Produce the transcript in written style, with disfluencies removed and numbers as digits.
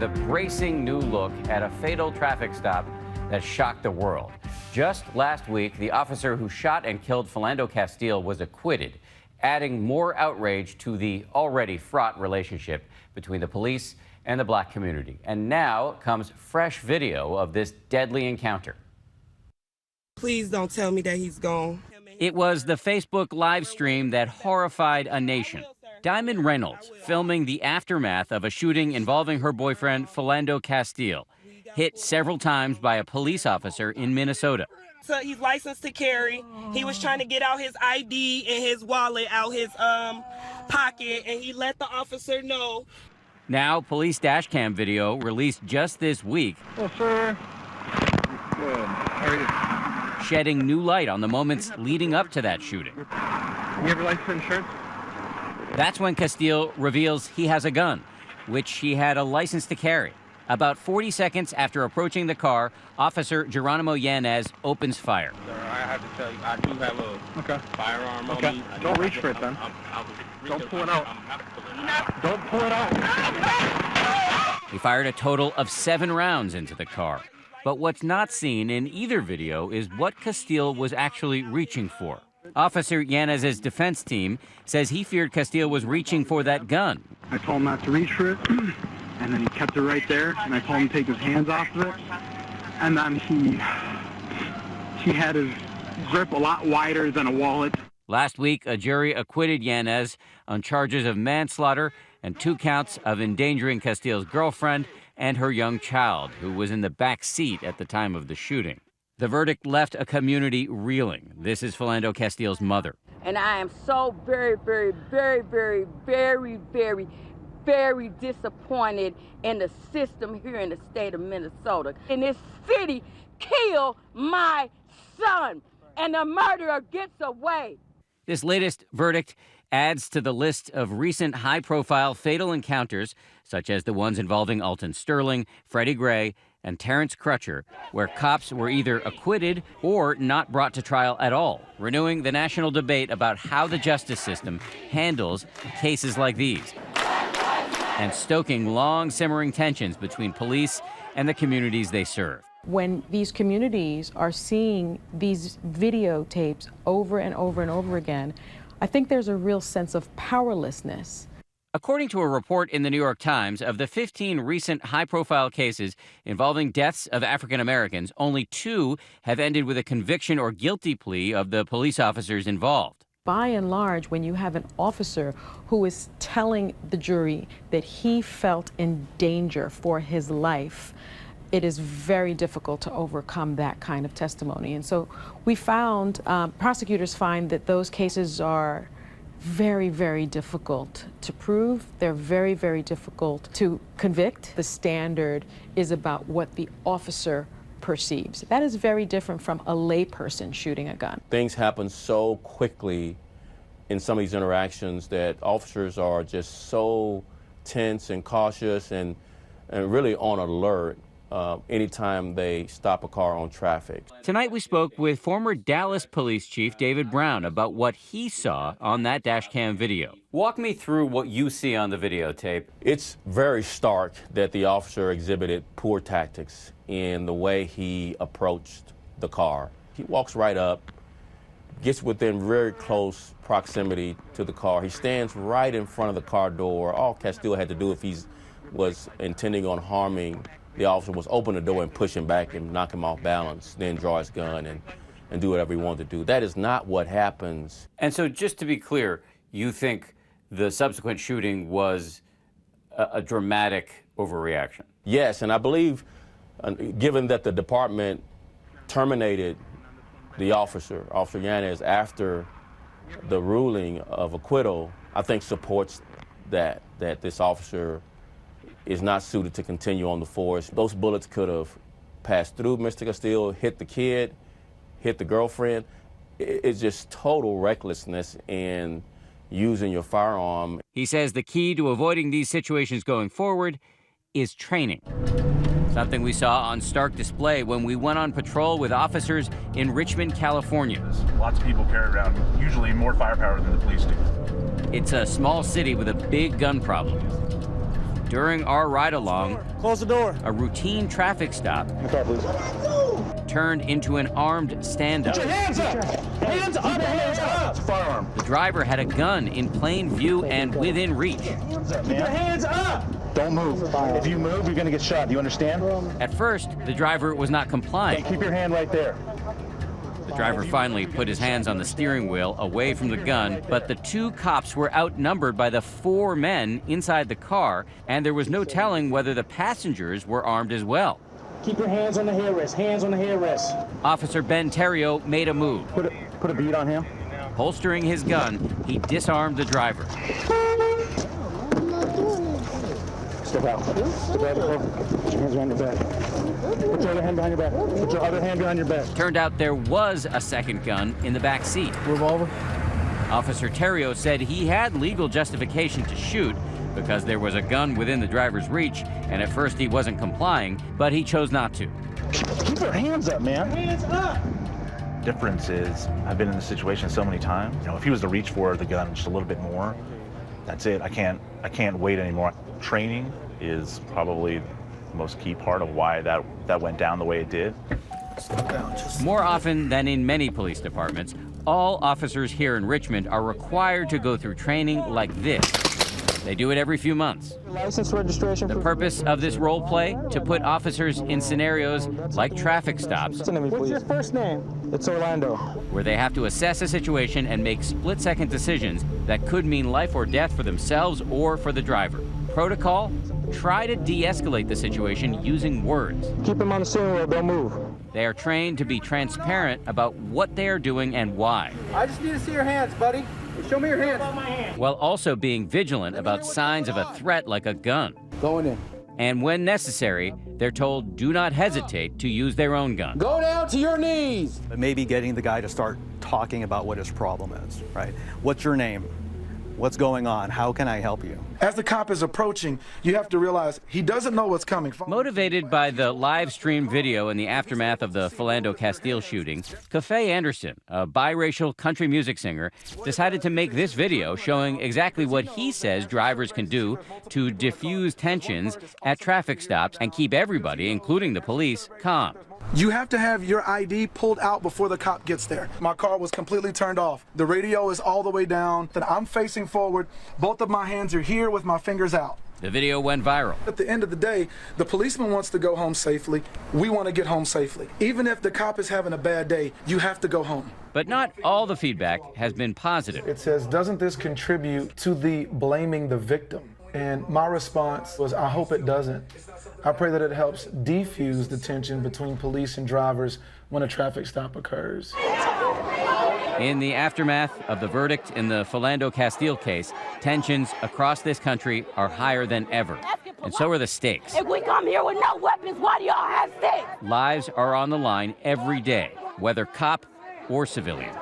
The bracing new look at a fatal traffic stop that shocked the world. Just last week, the officer who shot and killed Philando Castile was acquitted, adding more outrage to the already fraught relationship between the police and the black community. And now comes fresh video of this deadly encounter. Please don't tell me that he's gone. It was the Facebook live stream that horrified a nation. Diamond Reynolds filming the aftermath of a shooting involving her boyfriend, Philando Castile, hit several times by a police officer in Minnesota. So he's licensed to carry. He was trying to get out his ID and his wallet out his pocket, and he let the officer know. Now, police dashcam video released just this week. Well, sir. Good. How are you? Shedding new light on the moments leading up to that shooting. You have a license for insurance? That's when Castile reveals he has a gun, which he had a license to carry. About 40 seconds after approaching the car, Officer Geronimo Yanez opens fire. Sir, I have to tell you, I do have a firearm on me. Don't reach for it then. Don't pull it out. Don't pull it out. He fired a total of 7 rounds into the car. But what's not seen in either video is what Castile was actually reaching for. Officer Yanez's defense team says he feared Castile was reaching for that gun. I told him not to reach for it, and then he kept it right there, and I told him to take his hands off of it. And then he had his grip a lot wider than a wallet. Last week, a jury acquitted Yanez on charges of manslaughter and 2 counts of endangering Castile's girlfriend and her young child, who was in the back seat at the time of the shooting. The verdict left a community reeling. This is Philando Castile's mother. And I am so very disappointed in the system here in the state of Minnesota. And this city killed my son, and the murderer gets away. This latest verdict adds to the list of recent high-profile fatal encounters, such as the ones involving Alton Sterling, Freddie Gray, and Terrence Crutcher, where cops were either acquitted or not brought to trial at all, renewing the national debate about how the justice system handles cases like these, and stoking long simmering tensions between police and the communities they serve. When these communities are seeing these videotapes over and over and over again, I think there's a real sense of powerlessness. According to a report in the New York Times, of the 15 recent high-profile cases involving deaths of African Americans, only 2 have ended with a conviction or guilty plea of the police officers involved. By and large, when you have an officer who is telling the jury that he felt in danger for his life, it is very difficult to overcome that kind of testimony. And so we found, prosecutors find that those cases are very difficult to prove. They're very difficult to convict. The standard is about what the officer perceives. That is very different from a layperson shooting a gun. Things happen so quickly in some of these interactions that officers are just so tense and cautious and really on alert anytime they stop a car on traffic. Tonight we spoke with former Dallas Police Chief David Brown about what he saw on that dashcam video. Walk me through what you see on the videotape. It's very stark that the officer exhibited poor tactics in the way he approached the car. He walks right up, gets within very close proximity to the car. He stands right in front of the car door. All Castile had to do if he was intending on harming the officer was open the door and push him back and knock him off balance, then draw his gun and do whatever he wanted to do. That is not what happens. And so just to be clear, you think the subsequent shooting was a dramatic overreaction? Yes, and I believe, given that the department terminated the Officer Yanez, after the ruling of acquittal, I think supports that this officer is not suited to continue on the force. Those bullets could have passed through Mr. Castile, hit the kid, hit the girlfriend. It's just total recklessness in using your firearm. He says the key to avoiding these situations going forward is training. Something we saw on stark display when we went on patrol with officers in Richmond, California. Lots of people carry around, usually more firepower than the police do. It's a small city with a big gun problem. During our ride along, close the door. A routine traffic stop turned into an armed standoff. Put your hands up! Hands up! Hands up! Firearm. The driver had a gun in plain view and within reach. Keep your hands up! Don't move. If you move, you're going to get shot. Do you understand? At first, the driver was not complying. Keep your hand right there. The driver finally put his hands on the steering wheel away from the gun, but the two cops were outnumbered by the 4 men inside the car, and there was no telling whether the passengers were armed as well. Keep your hands on the hair rest. Hands on the hair rest. Officer Ben Terrio made a move. Put a bead on him. Holstering his gun, he disarmed the driver. Step out. Step out. Put your hands behind your back. Put your other hand behind your back. Put your other hand behind your back. Turned out there was a second gun in the back seat. Revolver. Officer Terrio said he had legal justification to shoot because there was a gun within the driver's reach, and at first he wasn't complying, but he chose not to. Keep your hands up, man. Hands up! Difference is, I've been in this situation so many times. You know, if he was to reach for the gun just a little bit more, that's it. I can't wait anymore. Training is probably the most key part of why that went down the way it did. More often than in many police departments, all officers here in Richmond are required to go through training like this. They do it every few months. License registration. The purpose of this role play? To put officers in scenarios like traffic stops. What's your first name? It's Orlando. Where they have to assess a situation and make split-second decisions that could mean life or death for themselves or for the driver. Protocol? Try to de-escalate the situation using words. Keep him on the steering wheel, don't move. They are trained to be transparent about what they are doing and why. I just need to see your hands, buddy. Show me your hands. While also being vigilant about signs of a threat like a gun. Going in. And when necessary, they're told do not hesitate to use their own gun. Go down to your knees. Maybe getting the guy to start talking about what his problem is, right? What's your name? What's going on? How can I help you? As the cop is approaching, you have to realize he doesn't know what's coming. Motivated by the live stream video in the aftermath of the Philando Castile shooting, Cafe Anderson, a biracial country music singer, decided to make this video showing exactly what he says drivers can do to diffuse tensions at traffic stops and keep everybody, including the police, calm. You have to have your ID pulled out before the cop gets there. My car was completely turned off. The radio is all the way down. Then I'm facing forward. Both of my hands are here with my fingers out. The video went viral. At the end of the day, the policeman wants to go home safely. We want to get home safely. Even if the cop is having a bad day, you have to go home. But not all the feedback has been positive. It says, doesn't this contribute to the blaming the victim? And my response was, I hope it doesn't. I pray that it helps defuse the tension between police and drivers when a traffic stop occurs. In the aftermath of the verdict in the Philando Castile case, tensions across this country are higher than ever. And so are the stakes. If we come here with no weapons, why do y'all have stakes? Lives are on the line every day, whether cop or civilian.